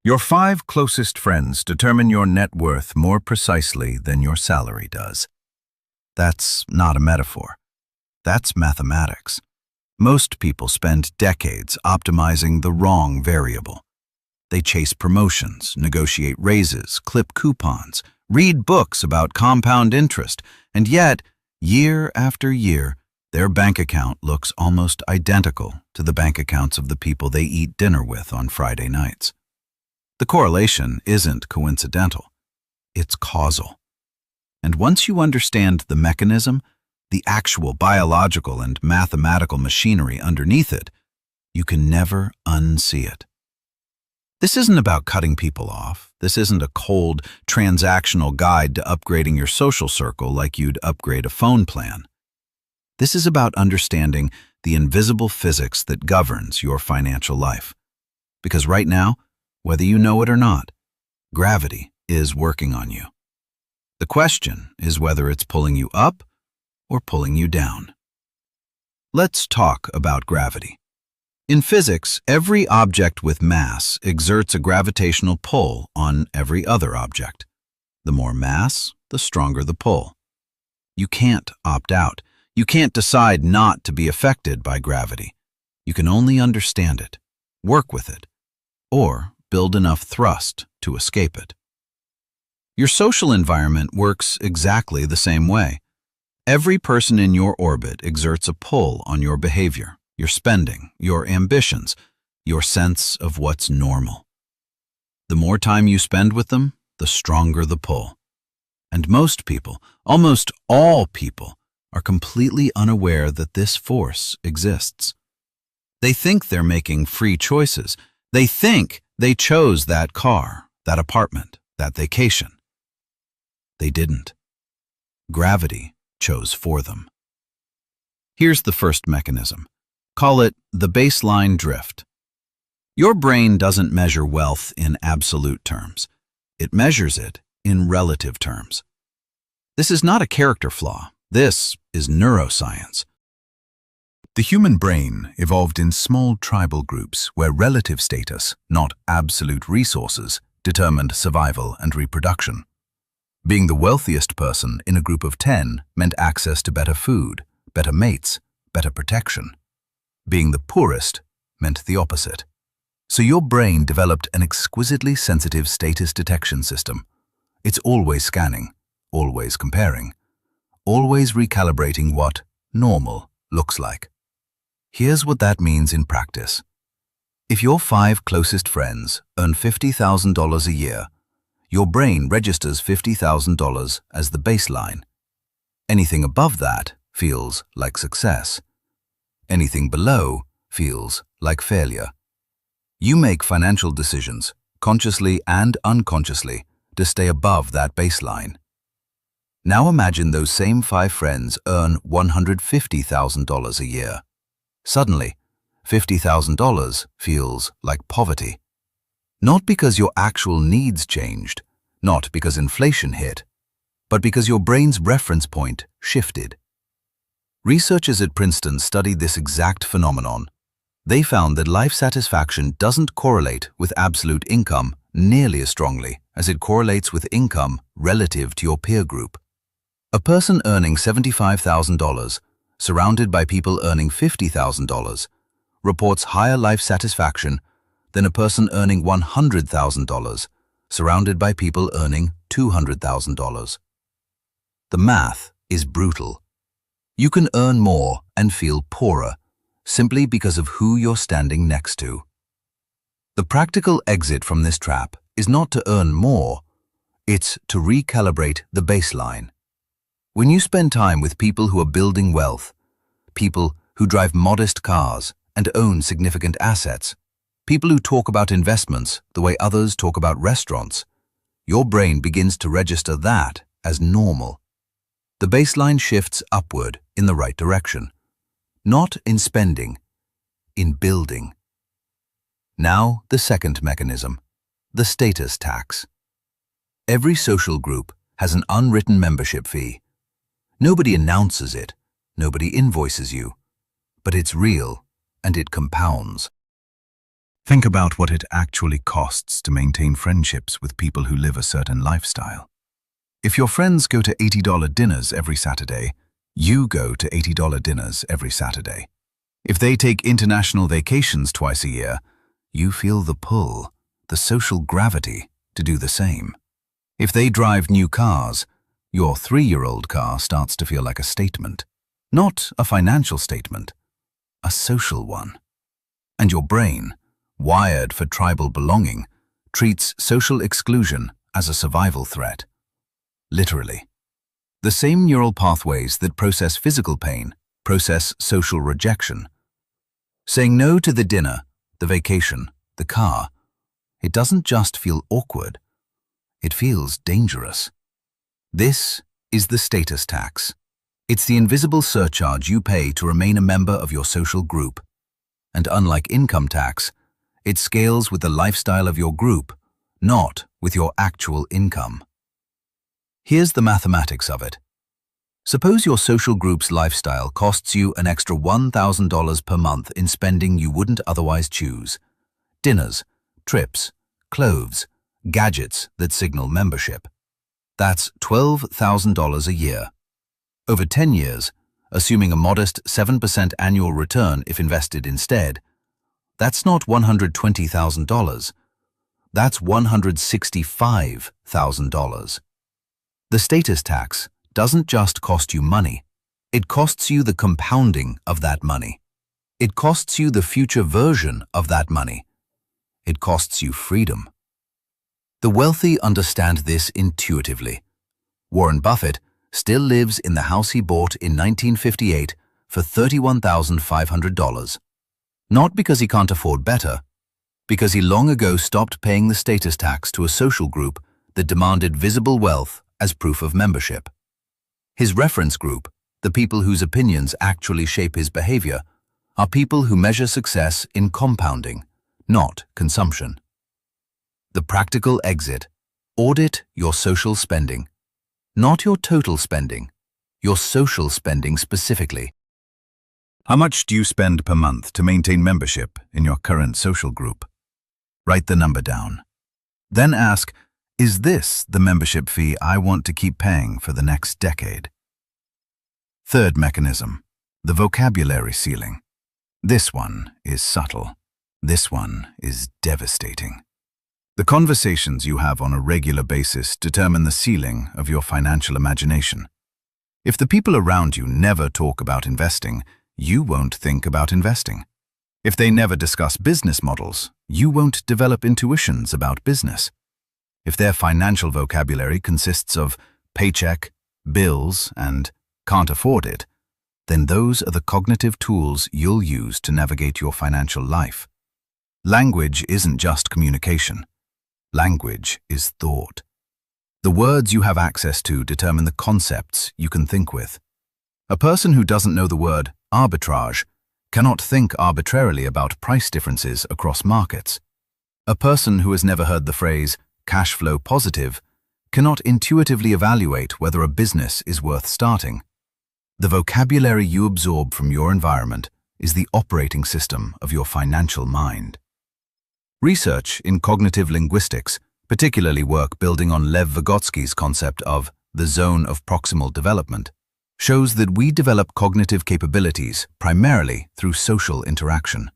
Your 5 closest friends determine your net worth more precisely than your salary does. That's not a metaphor. That's mathematics. Most people spend decades optimizing the wrong variable. They chase promotions, negotiate raises, clip coupons, read books about compound interest, and yet, year after year, their bank account looks almost identical to the bank accounts of the people they eat dinner with on Friday nights. The correlation isn't coincidental, it's causal. And once you understand the mechanism, the actual biological and mathematical machinery underneath it, you can never unsee it. This isn't about cutting people off. This isn't a cold, transactional guide to upgrading your social circle like you'd upgrade a phone plan. This is about understanding the invisible physics that governs your financial life. Because right now, whether you know it or not, gravity is working on you. The question is whether it's pulling you up or pulling you down. Let's talk about gravity. In physics, every object with mass exerts a gravitational pull on every other object. The more mass, the stronger the pull. You can't opt out. You can't decide not to be affected by gravity. You can only understand it, work with it, or build enough thrust to escape it. Your social environment works exactly the same way. Every person in your orbit exerts a pull on your behavior, your spending, your ambitions, your sense of what's normal. The more time you spend with them, the stronger the pull. And most people, almost all people, are completely unaware that this force exists. They think they're making free choices. They think they chose that car, that apartment, that vacation. They didn't. Gravity chose for them. Here's the first mechanism. Call it the baseline drift. Your brain doesn't measure wealth in absolute terms. It measures it in relative terms. This is not a character flaw. This is neuroscience. The human brain evolved in small tribal groups where relative status, not absolute resources, determined survival and reproduction. Being the wealthiest person in a group of 10 meant access to better food, better mates, better protection. Being the poorest meant the opposite. So your brain developed an exquisitely sensitive status detection system. It's always scanning, always comparing, always recalibrating what normal looks like. Here's what that means in practice. If your 5 closest friends earn $50,000 a year, your brain registers $50,000 as the baseline. Anything above that feels like success. Anything below feels like failure. You make financial decisions, consciously and unconsciously, to stay above that baseline. Now imagine those same 5 friends earn $150,000 a year. Suddenly, $50,000 feels like poverty. Not because your actual needs changed, not because inflation hit, but because your brain's reference point shifted. Researchers at Princeton studied this exact phenomenon. They found that life satisfaction doesn't correlate with absolute income nearly as strongly as it correlates with income relative to your peer group. A person earning $75,000, surrounded by people earning $50,000, reports higher life satisfaction than a person earning $100,000, surrounded by people earning $200,000. The math is brutal. You can earn more and feel poorer simply because of who you're standing next to. The practical exit from this trap is not to earn more, it's to recalibrate the baseline. When you spend time with people who are building wealth, people who drive modest cars and own significant assets, people who talk about investments the way others talk about restaurants, your brain begins to register that as normal. The baseline shifts upward in the right direction, not in spending, in building. Now the second mechanism, the status tax. Every social group has an unwritten membership fee. Nobody announces it, nobody invoices you, but it's real and it compounds. Think about what it actually costs to maintain friendships with people who live a certain lifestyle. If your friends go to $80 dinners every Saturday, you go to $80 dinners every Saturday. If they take international vacations twice a year, you feel the pull, the social gravity to do the same. If they drive new cars, your 3-year-old car starts to feel like a statement. Not a financial statement, a social one. And your brain, wired for tribal belonging, treats social exclusion as a survival threat. Literally. The same neural pathways that process physical pain process social rejection. Saying no to the dinner, the vacation, the car, it doesn't just feel awkward, it feels dangerous. This is the status tax. It's the invisible surcharge you pay to remain a member of your social group. And unlike income tax, it scales with the lifestyle of your group, not with your actual income. Here's the mathematics of it. Suppose your social group's lifestyle costs you an extra $1,000 per month in spending you wouldn't otherwise choose. Dinners, trips, clothes, gadgets that signal membership. That's $12,000 a year. Over 10 years, assuming a modest 7% annual return if invested instead, that's not $120,000. That's $165,000. The status tax doesn't just cost you money, it costs you the compounding of that money. It costs you the future version of that money. It costs you freedom. The wealthy understand this intuitively. Warren Buffett still lives in the house he bought in 1958 for $31,500. Not because he can't afford better, because he long ago stopped paying the status tax to a social group that demanded visible wealth as proof of membership. His reference group, the people whose opinions actually shape his behavior, are people who measure success in compounding, not consumption. The practical exit: audit your social spending. Not your total spending, your social spending specifically. How much do you spend per month to maintain membership in your current social group? Write the number down. Then ask, is this the membership fee I want to keep paying for the next decade? Third mechanism, the vocabulary ceiling. This one is subtle. This one is devastating. The conversations you have on a regular basis determine the ceiling of your financial imagination. If the people around you never talk about investing, you won't think about investing. If they never discuss business models, you won't develop intuitions about business. If their financial vocabulary consists of paycheck, bills, and can't afford it, then those are the cognitive tools you'll use to navigate your financial life. Language isn't just communication. Language is thought. The words you have access to determine the concepts you can think with. A person who doesn't know the word arbitrage cannot think arbitrarily about price differences across markets. A person who has never heard the phrase cash flow positive cannot intuitively evaluate whether a business is worth starting. The vocabulary you absorb from your environment is the operating system of your financial mind. Research in cognitive linguistics, particularly work building on Lev Vygotsky's concept of the zone of proximal development, shows that we develop cognitive capabilities primarily through social interaction.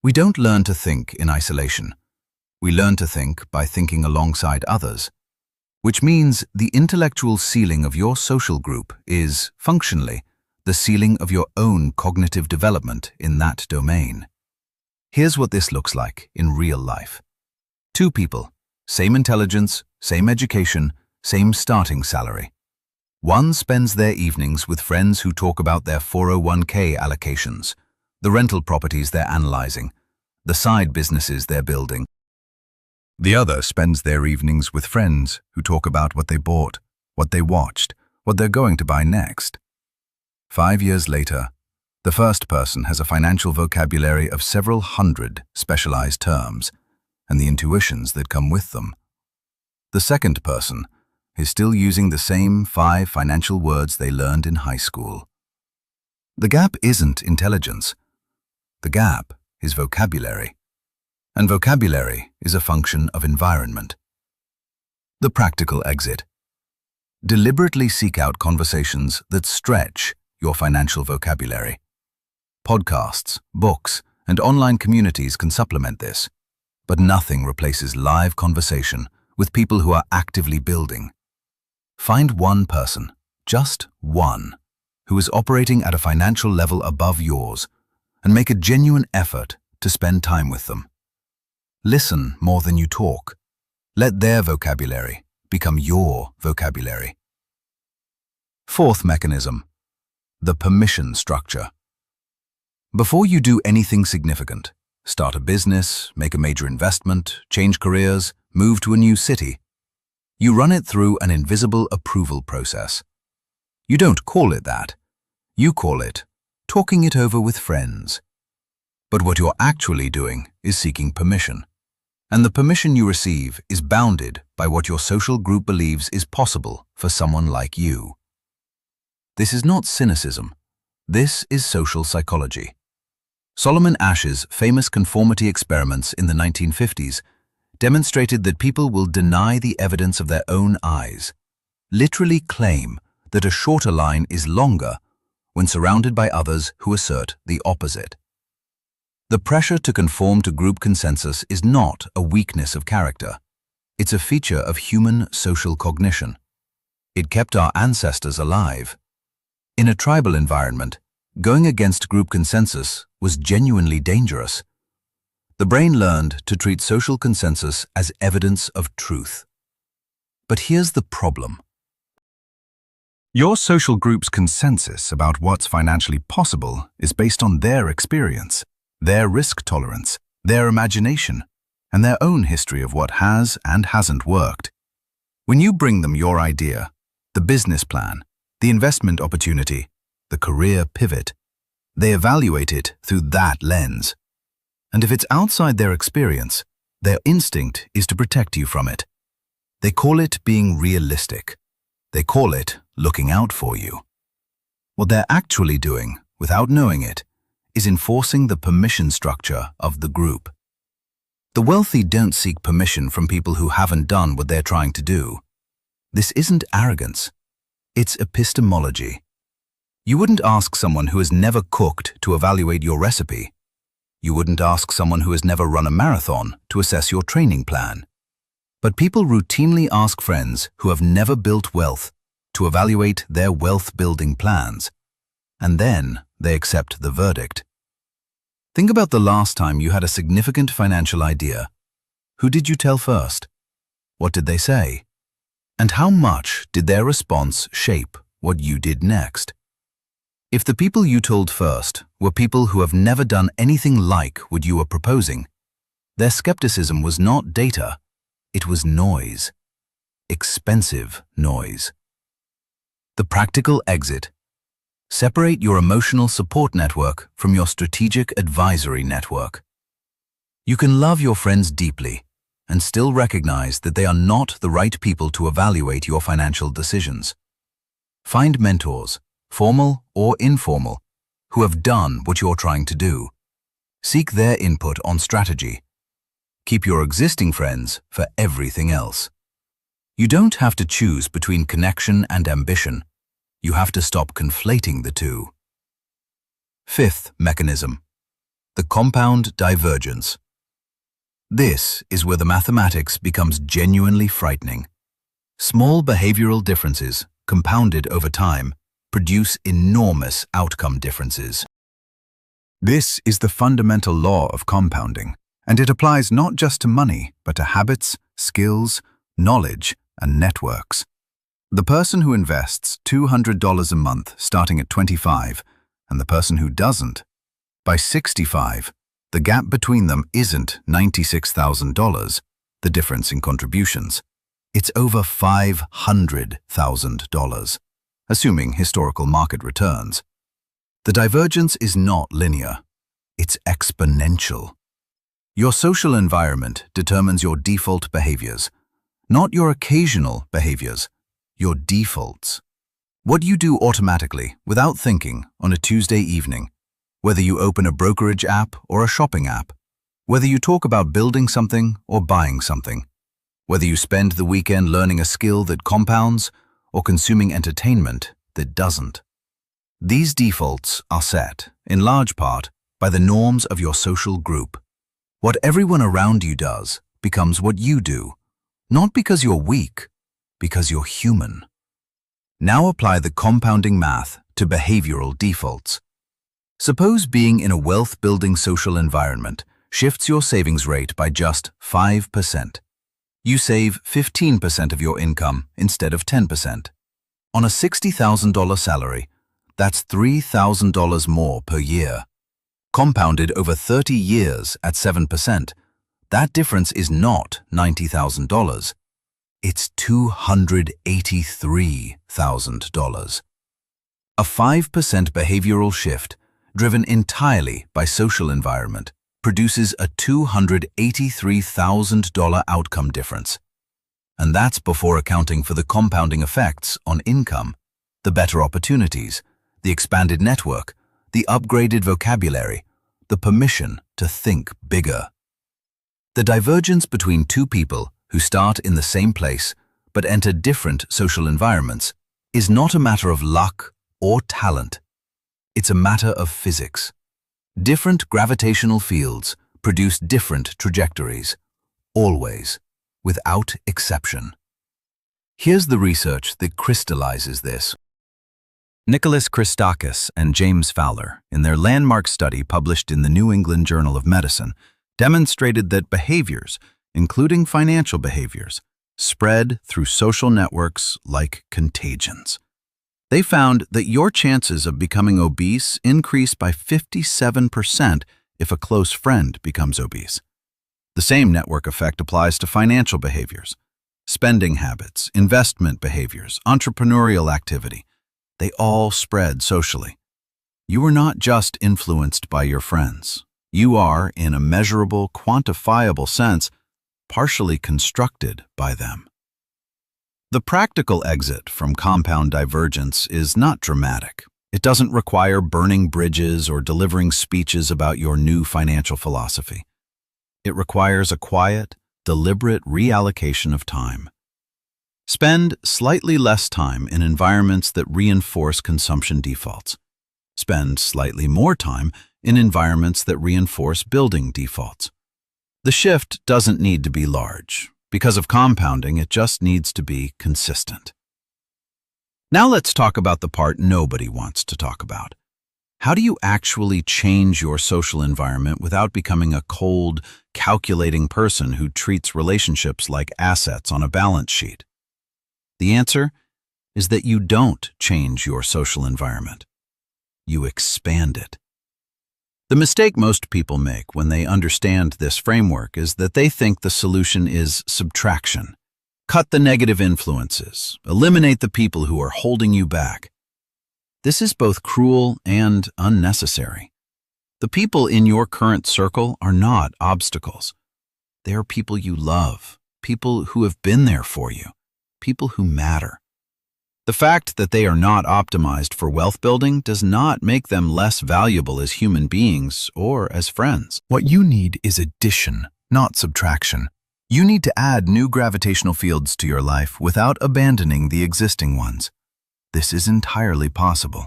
We don't learn to think in isolation. We learn to think by thinking alongside others, which means the intellectual ceiling of your social group is, functionally, the ceiling of your own cognitive development in that domain. Here's what this looks like in real life. Two people, same intelligence, same education, same starting salary. One spends their evenings with friends who talk about their 401k allocations, the rental properties they're analyzing, the side businesses they're building. The other spends their evenings with friends who talk about what they bought, what they watched, what they're going to buy next. 5 years later, the first person has a financial vocabulary of several hundred specialized terms and the intuitions that come with them. The second person is still using the same 5 financial words they learned in high school. The gap isn't intelligence. The gap is vocabulary. and vocabulary is a function of environment. The practical exit. Deliberately seek out conversations that stretch your financial vocabulary. Podcasts, books, and online communities can supplement this, but nothing replaces live conversation with people who are actively building. Find one person, just one, who is operating at a financial level above yours, and make a genuine effort to spend time with them. Listen more than you talk. Let their vocabulary become your vocabulary. Fourth mechanism, the permission structure. Before you do anything significant, start a business, make a major investment, change careers, move to a new city, you run it through an invisible approval process. You don't call it that. You call it talking it over with friends. But what you're actually doing is seeking permission. And the permission you receive is bounded by what your social group believes is possible for someone like you. This is not cynicism. This is social psychology. Solomon Asch's famous conformity experiments in the 1950s demonstrated that people will deny the evidence of their own eyes, literally claim that a shorter line is longer when surrounded by others who assert the opposite. The pressure to conform to group consensus is not a weakness of character. It's a feature of human social cognition. It kept our ancestors alive. In a tribal environment, going against group consensus was genuinely dangerous. The brain learned to treat social consensus as evidence of truth. But here's the problem. Your social group's consensus about what's financially possible is based on their experience, their risk tolerance, their imagination, and their own history of what has and hasn't worked. When you bring them your idea, the business plan, the investment opportunity, the career pivot, they evaluate it through that lens. And if it's outside their experience, their instinct is to protect you from it. They call it being realistic. They call it looking out for you. What they're actually doing, without knowing it, is enforcing the permission structure of the group. The wealthy don't seek permission from people who haven't done what they're trying to do. This isn't arrogance. It's epistemology. You wouldn't ask someone who has never cooked to evaluate your recipe. You wouldn't ask someone who has never run a marathon to assess your training plan. But people routinely ask friends who have never built wealth to evaluate their wealth-building plans. And then they accept the verdict. Think about the last time you had a significant financial idea. Who did you tell first? What did they say? And how much did their response shape what you did next? If the people you told first were people who have never done anything like what you were proposing, their skepticism was not data, it was noise. Expensive noise. The practical exit. Separate your emotional support network from your strategic advisory network. You can love your friends deeply and still recognize that they are not the right people to evaluate your financial decisions. Find mentors, formal or informal, who have done what you're trying to do. Seek their input on strategy. Keep your existing friends for everything else. You don't have to choose between connection and ambition. You have to stop conflating the two. Fifth mechanism, the compound divergence. This is where the mathematics becomes genuinely frightening. Small behavioral differences, compounded over time, produce enormous outcome differences. This is the fundamental law of compounding, and it applies not just to money, but to habits, skills, knowledge, and networks. The person who invests $200 a month starting at 25 and the person who doesn't, by 65, the gap between them isn't $96,000, the difference in contributions. It's over $500,000, assuming historical market returns. The divergence is not linear. It's exponential. Your social environment determines your default behaviors, not your occasional behaviors, your defaults. What you do automatically, without thinking, on a Tuesday evening, whether you open a brokerage app or a shopping app, Whether you talk about building something or buying something, whether you spend the weekend learning a skill that compounds or consuming entertainment that doesn't. These defaults are set, in large part, by the norms of your social group. What everyone around you does becomes what you do, not because you're weak, because you're human. Now apply the compounding math to behavioral defaults. Suppose being in a wealth-building social environment shifts your savings rate by just 5%. You save 15% of your income instead of 10%. On a $60,000 salary, that's $3,000 more per year. Compounded over 30 years at 7%, that difference is not $90,000. It's $283,000. A 5% behavioral shift, driven entirely by social environment, produces a $283,000 outcome difference. And that's before accounting for the compounding effects on income, the better opportunities, the expanded network, the upgraded vocabulary, the permission to think bigger. The divergence between two people who start in the same place but enter different social environments is not a matter of luck or talent. It's a matter of physics. Different gravitational fields produce different trajectories, always, without exception. Here's the research that crystallizes this. Nicholas Christakis and James Fowler, in their landmark study published in the New England Journal of Medicine, demonstrated that behaviors, including financial behaviors, spread through social networks like contagions. They found that your chances of becoming obese increase by 57% if a close friend becomes obese. The same network effect applies to financial behaviors, spending habits, investment behaviors, entrepreneurial activity. They all spread socially. You are not just influenced by your friends. You are, in a measurable, quantifiable sense, partially constructed by them. The practical exit from compound divergence is not dramatic. It doesn't require burning bridges or delivering speeches about your new financial philosophy. It requires a quiet, deliberate reallocation of time. Spend slightly less time in environments that reinforce consumption defaults. Spend slightly more time in environments that reinforce building defaults. The shift doesn't need to be large. Because of compounding, it just needs to be consistent. Now let's talk about the part nobody wants to talk about. How do you actually change your social environment without becoming a cold, calculating person who treats relationships like assets on a balance sheet? The answer is that you don't change your social environment. You expand it. The mistake most people make when they understand this framework is that they think the solution is subtraction. Cut the negative influences. Eliminate the people who are holding you back. This is both cruel and unnecessary. The people in your current circle are not obstacles. They are people you love, people who have been there for you, people who matter. The fact that they are not optimized for wealth building does not make them less valuable as human beings or as friends. What you need is addition, not subtraction. You need to add new gravitational fields to your life without abandoning the existing ones. This is entirely possible.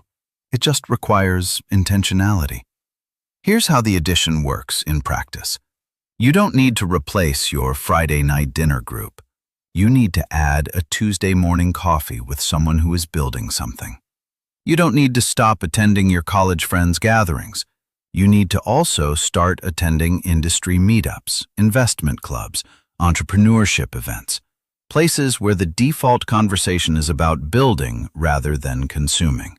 It just requires intentionality. Here's how the addition works in practice. You don't need to replace your Friday night dinner group. You need to add a Tuesday morning coffee with someone who is building something. You don't need to stop attending your college friends' gatherings. You need to also start attending industry meetups, investment clubs, entrepreneurship events, places where the default conversation is about building rather than consuming.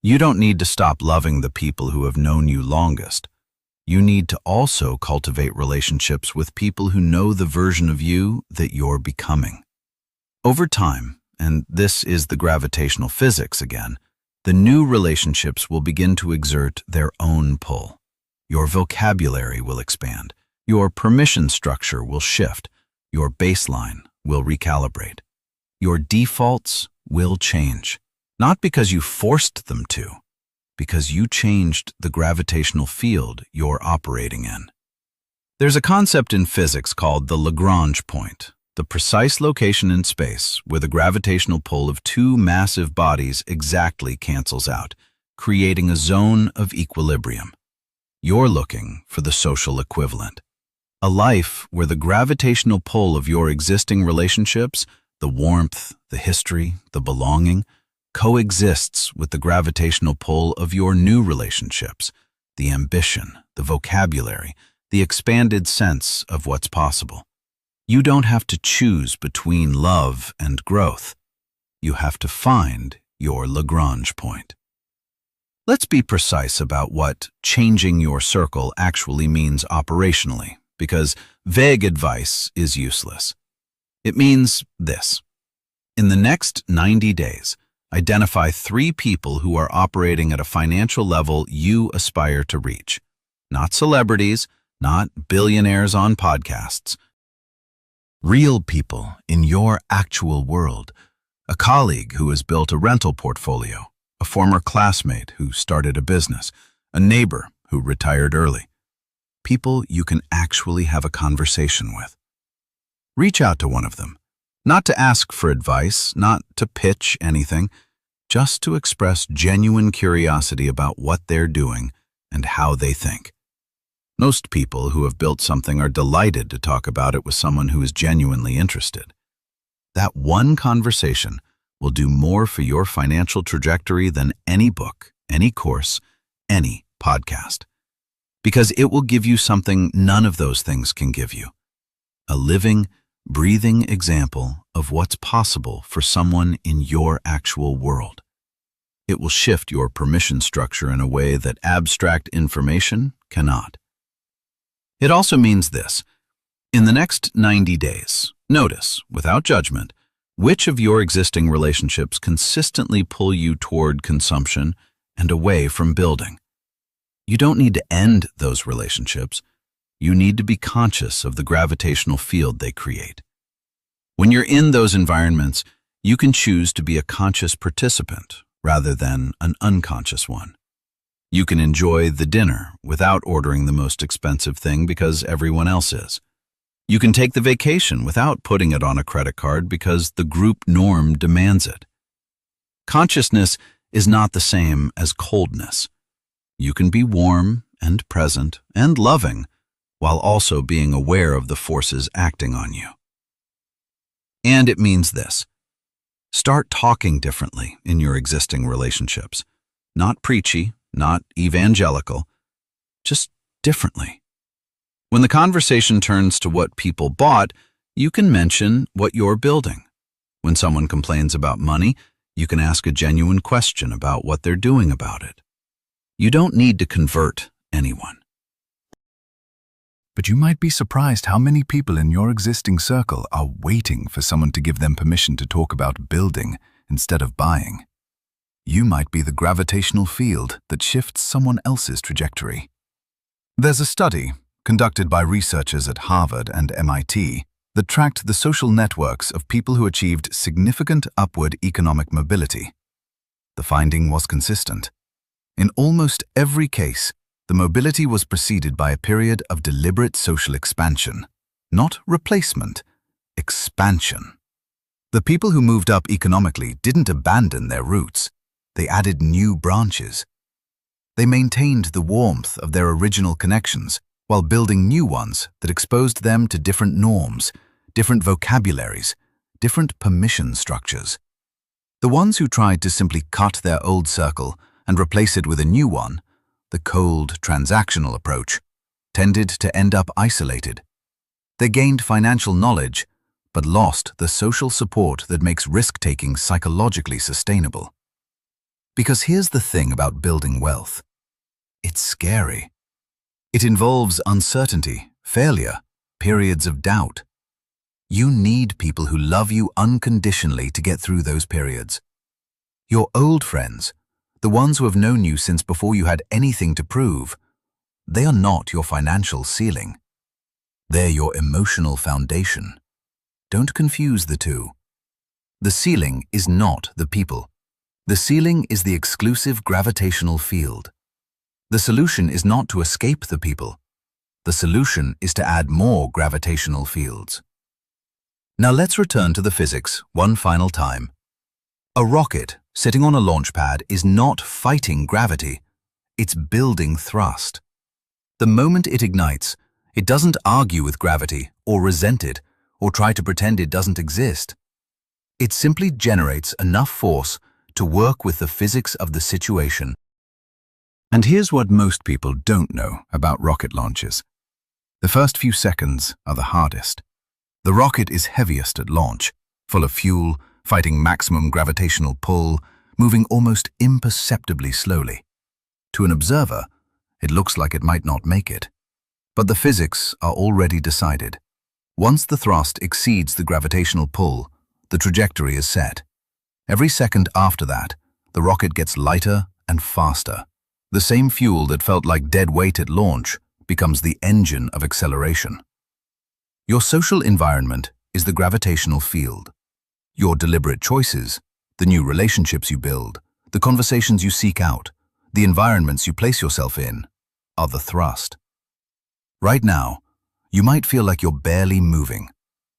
You don't need to stop loving the people who have known you longest. You need to also cultivate relationships with people who know the version of you that you're becoming. Over time, and this is the gravitational physics again, the new relationships will begin to exert their own pull. Your vocabulary will expand. Your permission structure will shift. Your baseline will recalibrate. Your defaults will change, not because you forced them to, because you changed the gravitational field you're operating in. There's a concept in physics called the Lagrange point, the precise location in space where the gravitational pull of two massive bodies exactly cancels out, creating a zone of equilibrium. You're looking for the social equivalent. A life where the gravitational pull of your existing relationships, the warmth, the history, the belonging, coexists with the gravitational pull of your new relationships, the ambition, the vocabulary, the expanded sense of what's possible. You don't have to choose between love and growth. You have to find your Lagrange point. Let's be precise about what changing your circle actually means operationally, because vague advice is useless. It means this. In the next 90 days, identify 3 people who are operating at a financial level you aspire to reach. Not celebrities, not billionaires on podcasts. Real people in your actual world. A colleague who has built a rental portfolio, a former classmate who started a business, a neighbor who retired early. People you can actually have a conversation with. Reach out to one of them, not to ask for advice, not to pitch anything, just to express genuine curiosity about what they're doing and how they think. Most people who have built something are delighted to talk about it with someone who is genuinely interested. That one conversation will do more for your financial trajectory than any book, any course, any podcast. Because it will give you something none of those things can give you. A living, breathing example of what's possible for someone in your actual world. It will shift your permission structure in a way that abstract information cannot. It also means this. In the next 90 days, notice, without judgment, which of your existing relationships consistently pull you toward consumption and away from building. You don't need to end those relationships. You need to be conscious of the gravitational field they create. When you're in those environments, you can choose to be a conscious participant rather than an unconscious one. You can enjoy the dinner without ordering the most expensive thing because everyone else is. You can take the vacation without putting it on a credit card because the group norm demands it. Consciousness is not the same as coldness. You can be warm and present and loving while also being aware of the forces acting on you. And it means this. Start talking differently in your existing relationships. Not preachy, not evangelical, just differently. When the conversation turns to what people bought, you can mention what you're building. When someone complains about money, you can ask a genuine question about what they're doing about it. You don't need to convert anyone. But you might be surprised how many people in your existing circle are waiting for someone to give them permission to talk about building instead of buying. You might be the gravitational field that shifts someone else's trajectory. There's a study conducted by researchers at Harvard and MIT that tracked the social networks of people who achieved significant upward economic mobility. The finding was consistent. In almost every case, the mobility was preceded by a period of deliberate social expansion, not replacement, expansion. The people who moved up economically didn't abandon their roots. They added new branches. They maintained the warmth of their original connections while building new ones that exposed them to different norms, different vocabularies, different permission structures. The ones who tried to simply cut their old circle and replace it with a new one, the cold, transactional approach, tended to end up isolated. They gained financial knowledge, but lost the social support that makes risk-taking psychologically sustainable. Because here's the thing about building wealth. It's scary. It involves uncertainty, failure, periods of doubt. You need people who love you unconditionally to get through those periods. Your old friends, the ones who have known you since before you had anything to prove, they are not your financial ceiling. They're your emotional foundation. Don't confuse the two. The ceiling is not the people. The ceiling is the exclusive gravitational field. The solution is not to escape the people. The solution is to add more gravitational fields. Now let's return to the physics one final time. A rocket sitting on a launch pad is not fighting gravity, it's building thrust. The moment it ignites, it doesn't argue with gravity or resent it or try to pretend it doesn't exist. It simply generates enough force to work with the physics of the situation. And here's what most people don't know about rocket launches. The first few seconds are the hardest. The rocket is heaviest at launch, full of fuel, fighting maximum gravitational pull, moving almost imperceptibly slowly. To an observer, it looks like it might not make it. But the physics are already decided. Once the thrust exceeds the gravitational pull, the trajectory is set. Every second after that, the rocket gets lighter and faster. The same fuel that felt like dead weight at launch becomes the engine of acceleration. Your social environment is the gravitational field. Your deliberate choices, the new relationships you build, the conversations you seek out, the environments you place yourself in, are the thrust. Right now, you might feel like you're barely moving.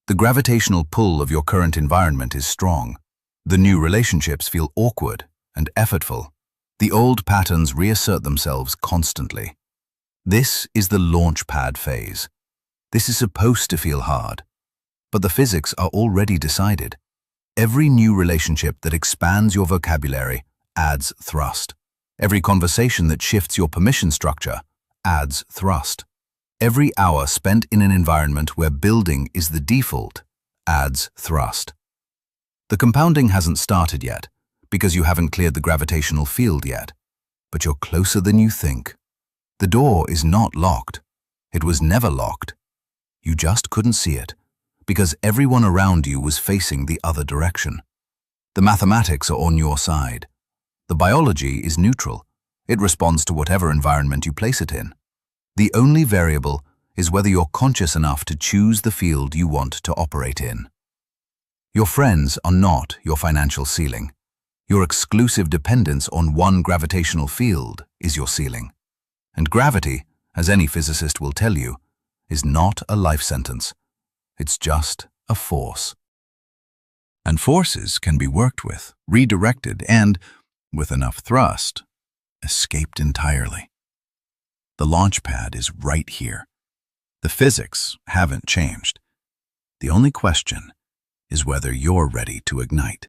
The gravitational pull of your current environment is strong. The new relationships feel awkward and effortful. The old patterns reassert themselves constantly. This is the launch pad phase. This is supposed to feel hard, but the physics are already decided. Every new relationship that expands your vocabulary adds thrust. Every conversation that shifts your permission structure adds thrust. Every hour spent in an environment where building is the default adds thrust. The compounding hasn't started yet because you haven't cleared the gravitational field yet, but you're closer than you think. The door is not locked. It was never locked. You just couldn't see it because everyone around you was facing the other direction. The mathematics are on your side. The biology is neutral. It responds to whatever environment you place it in. The only variable is whether you're conscious enough to choose the field you want to operate in. Your friends are not your financial ceiling. Your exclusive dependence on one gravitational field is your ceiling. And gravity, as any physicist will tell you, is not a life sentence. It's just a force. And forces can be worked with, redirected, and, with enough thrust, escaped entirely. The launch pad is right here. The physics haven't changed. The only question is whether you're ready to ignite.